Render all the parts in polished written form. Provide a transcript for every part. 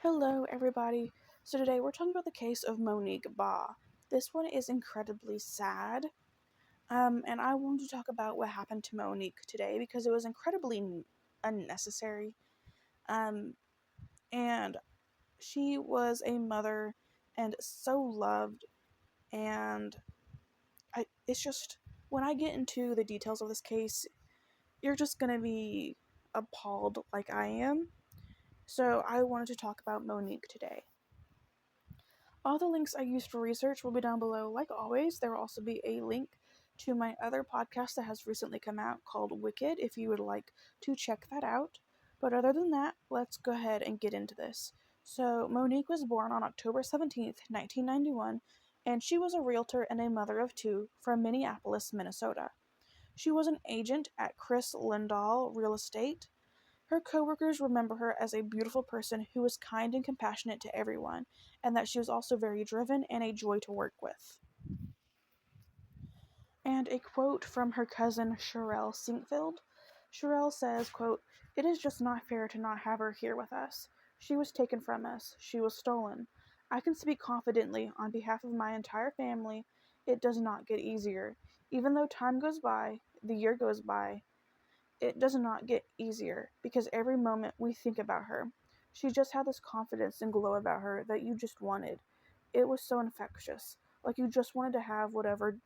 Hello, everybody. So today we're talking about the case of Monique Baugh. This one is incredibly sad, and I wanted to talk about what happened to Monique today because it was incredibly unnecessary. Um, and she was a mother and so loved, and it's just when I get into the details of this case, you're just gonna be appalled like I am. So I wanted to talk about Monique today. All the links I used for research will be down below. Like always, there will also be a link to my other podcast that has recently come out called Wicked if you would like to check that out. But other than that, let's go ahead and get into this. So, Monique was born on October 17th, 1991, and she was a realtor and a mother of two from Minneapolis, Minnesota. She was an agent at Chris Lindahl Real Estate. Her coworkers remember her as a beautiful person who was kind and compassionate to everyone, and that she was also very driven and a joy to work with. And a quote from her cousin Sherelle Sinkfield. Sherelle says, quote, "It is just not fair to not have her here with us. She was taken from us. She was stolen. I can speak confidently on behalf of my entire family. It does not get easier. Even though time goes by, the year goes by, it does not get easier because every moment we think about her. She just had this confidence and glow about her that you just wanted. It was so infectious. Like you just wanted to have whatever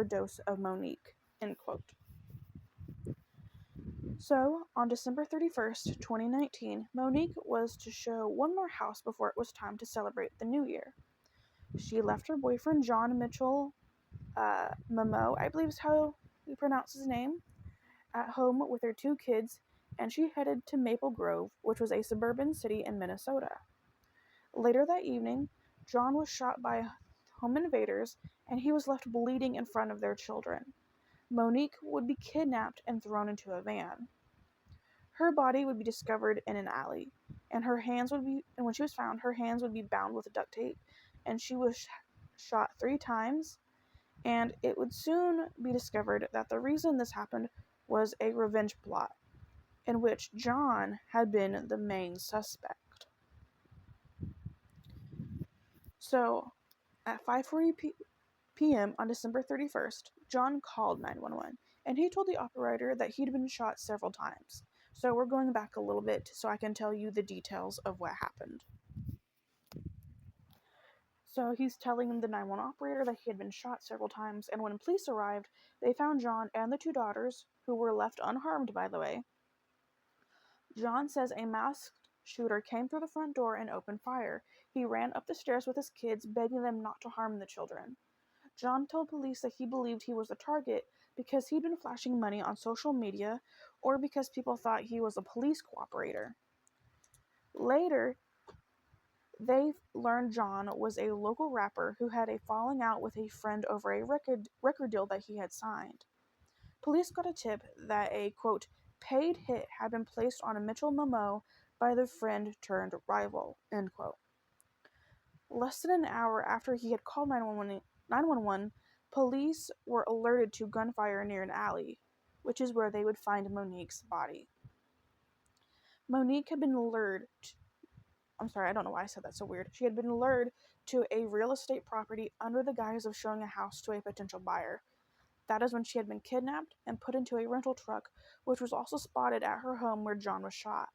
dose of Monique." End quote. So, on December 31st, 2019, Monique was to show one more house before it was time to celebrate the new year. She left her boyfriend John Mitchell Momo, I believe is how you pronounce his name, at home with her two kids, and she headed to Maple Grove, which was a suburban city in Minnesota. Later that evening, John was shot by home invaders, and he was left bleeding in front of their children. Monique would be kidnapped and thrown into a van. Her body would be discovered in an alley, and when she was found, her hands would be bound with duct tape, and she was shot 3 times. And it would soon be discovered that the reason this happened was a revenge plot, in which John had been the main suspect. So, at 5:40 p.m. on December 31st, John called 911, and he told the operator that he'd been shot several times. So we're going back a little bit so I can tell you the details of what happened. So he's telling the 911 operator that he had been shot several times, and when police arrived, they found John and the two daughters, who were left unharmed, by the way. John says a masked shooter came through the front door and opened fire. He ran up the stairs with his kids, begging them not to harm the children. John told police that he believed he was a target because he'd been flashing money on social media or because people thought he was a police cooperator. Later, they learned John was a local rapper who had a falling out with a friend over a record deal that he had signed. Police got a tip that a, quote, paid hit had been placed on a Mitchell Momo by the friend turned rival, end quote. Less than an hour after he had called 911, police were alerted to gunfire near an alley, which is where they would find Monique's body. Monique had been lured I don't know why I said that so weird. She had been lured to a real estate property under the guise of showing a house to a potential buyer. That is when she had been kidnapped and put into a rental truck, which was also spotted at her home where John was shot.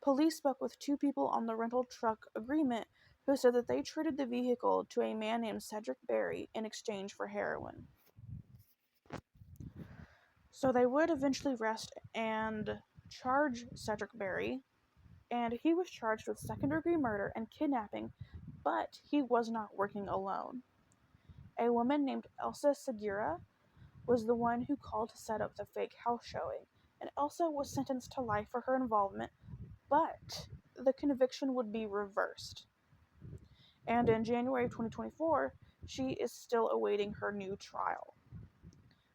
Police spoke with two people on the rental truck agreement who said that they traded the vehicle to a man named Cedric Berry in exchange for heroin. So they would eventually arrest and charge Cedric Berry, and he was charged with second-degree murder and kidnapping, but he was not working alone. A woman named Elsa Segura was the one who called to set up the fake house showing, and Elsa was sentenced to life for her involvement, but the conviction would be reversed. And in January of 2024, she is still awaiting her new trial.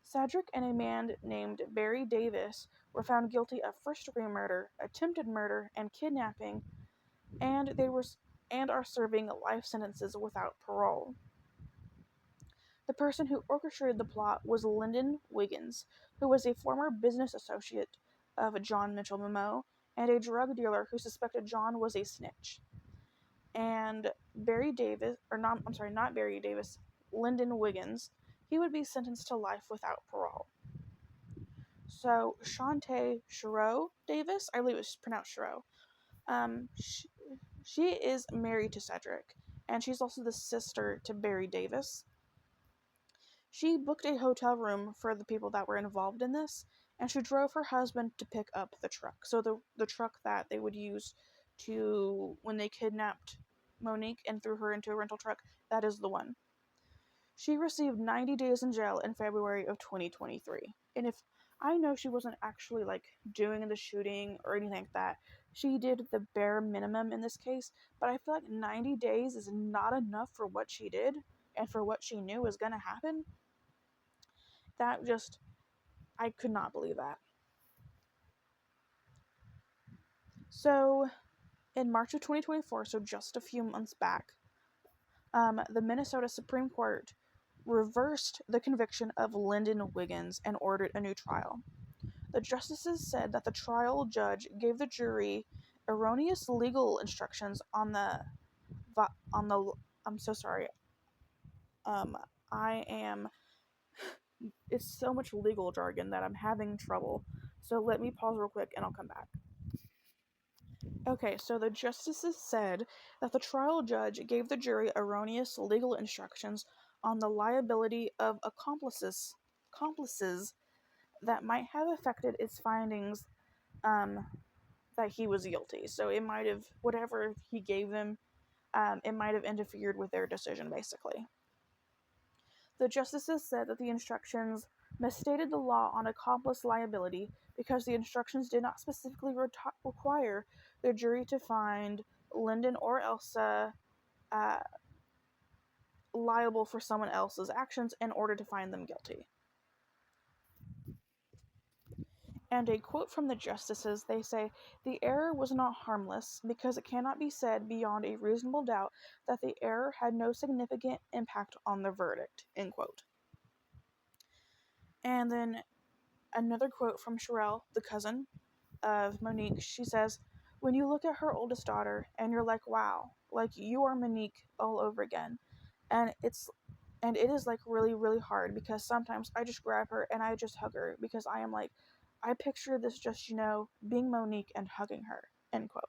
Cedric and a man named Barry Davis were found guilty of first-degree murder, attempted murder, and kidnapping, and are serving life sentences without parole. The person who orchestrated the plot was Lyndon Wiggins, who was a former business associate of John Mitchell Momo and a drug dealer who suspected John was a snitch. And Barry Davis, or not, I'm sorry, not Barry Davis, Lyndon Wiggins, he would be sentenced to life without parole. So Shantae Shiro Davis, I believe it's pronounced Shiro, um, she, she is married to Cedric, and she's also the sister to Barry Davis. She booked a hotel room for the people that were involved in this, and she drove her husband to pick up the truck. So the truck that they would use to when they kidnapped Monique and threw her into a rental truck, that is the one. She received 90 days in jail in February of 2023. And if I know she wasn't actually like doing the shooting or anything like that, she did the bare minimum in this case, but I feel like 90 days is not enough for what she did and for what she knew was going to happen. That just, I could not believe that. So, in March of 2024, so just a few months back, the Minnesota Supreme Court reversed the conviction of Lyndon Wiggins and ordered a new trial. The justices said that the trial judge gave the jury erroneous legal instructions on the I'm so sorry. Um, I am. It's so much legal jargon that I'm having trouble. So let me pause real quick and I'll come back. Okay, so the justices said that the trial judge gave the jury erroneous legal instructions on the liability of accomplices that might have affected its findings that he was guilty. So it might have, whatever he gave them, it might have interfered with their decision, basically. The justices said that the instructions misstated the law on accomplice liability because the instructions did not specifically require the jury to find Lyndon or Elsa uh, liable for someone else's actions in order to find them guilty. And a quote from the justices, they say, "The error was not harmless because it cannot be said beyond a reasonable doubt that the error had no significant impact on the verdict," end quote. And then another quote from Sherelle, the cousin of Monique, she says, "When you look at her oldest daughter and you're like, wow, like you are Monique all over again. And it is like really, really hard because sometimes I just grab her and I just hug her because I am like, I picture this just, being Monique and hugging her," end quote.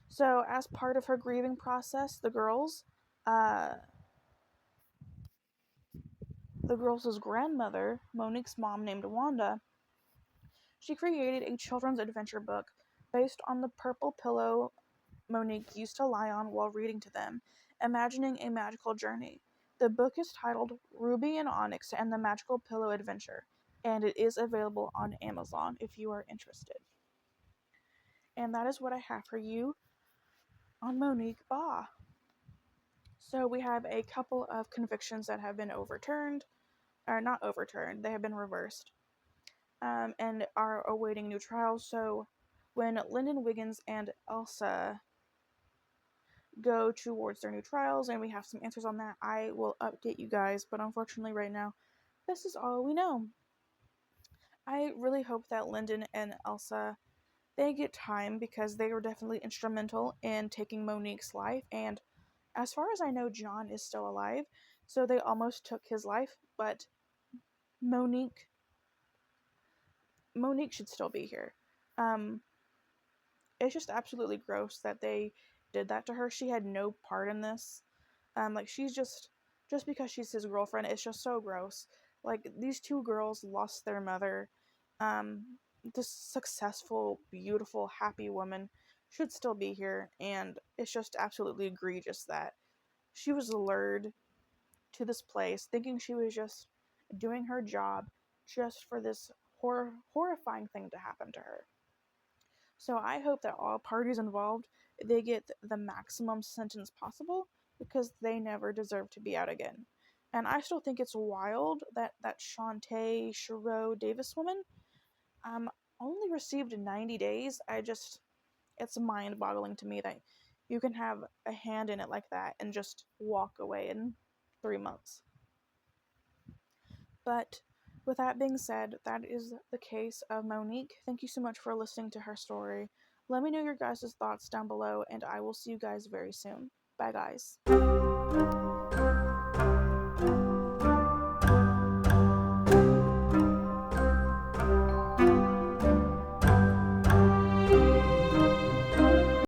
So as part of her grieving process, uh, the girls' grandmother, Monique's mom named Wanda, she created a children's adventure book based on the purple pillow Monique used to lie on while reading to them, imagining a magical journey. The book is titled Ruby and Onyx and the Magical Pillow Adventure, and it is available on Amazon if you are interested. And that is what I have for you on Monique Baugh. So we have a couple of convictions that have been overturned, or not overturned, they have been reversed, and are awaiting new trials. So when Lyndon Wiggins and Elsa go towards their new trials and we have some answers on that, I will update you guys. But unfortunately, right now, this is all we know. I really hope that Lyndon and Elsa, they get time because they were definitely instrumental in taking Monique's life. And as far as I know, John is still alive, so they almost took his life. But Monique, Monique should still be here. Um, it's just absolutely gross that they did that to her. She had no part in this. Like she's just because she's his girlfriend, it's just so gross. Like these two girls lost their mother. This successful, beautiful, happy woman should still be here, and it's just absolutely egregious that she was lured to this place thinking she was just doing her job just for this horrifying thing to happen to her. So I hope that all parties involved, they get the maximum sentence possible because they never deserve to be out again. And I still think it's wild that Shantae Shiro Davis woman only received 90 days. It's mind-boggling to me that you can have a hand in it like that and just walk away in 3 months. But With that being said, that is the case of Monique. Thank you so much for listening to her story. Let me know your guys' thoughts down below, and I will see you guys very soon. Bye, guys.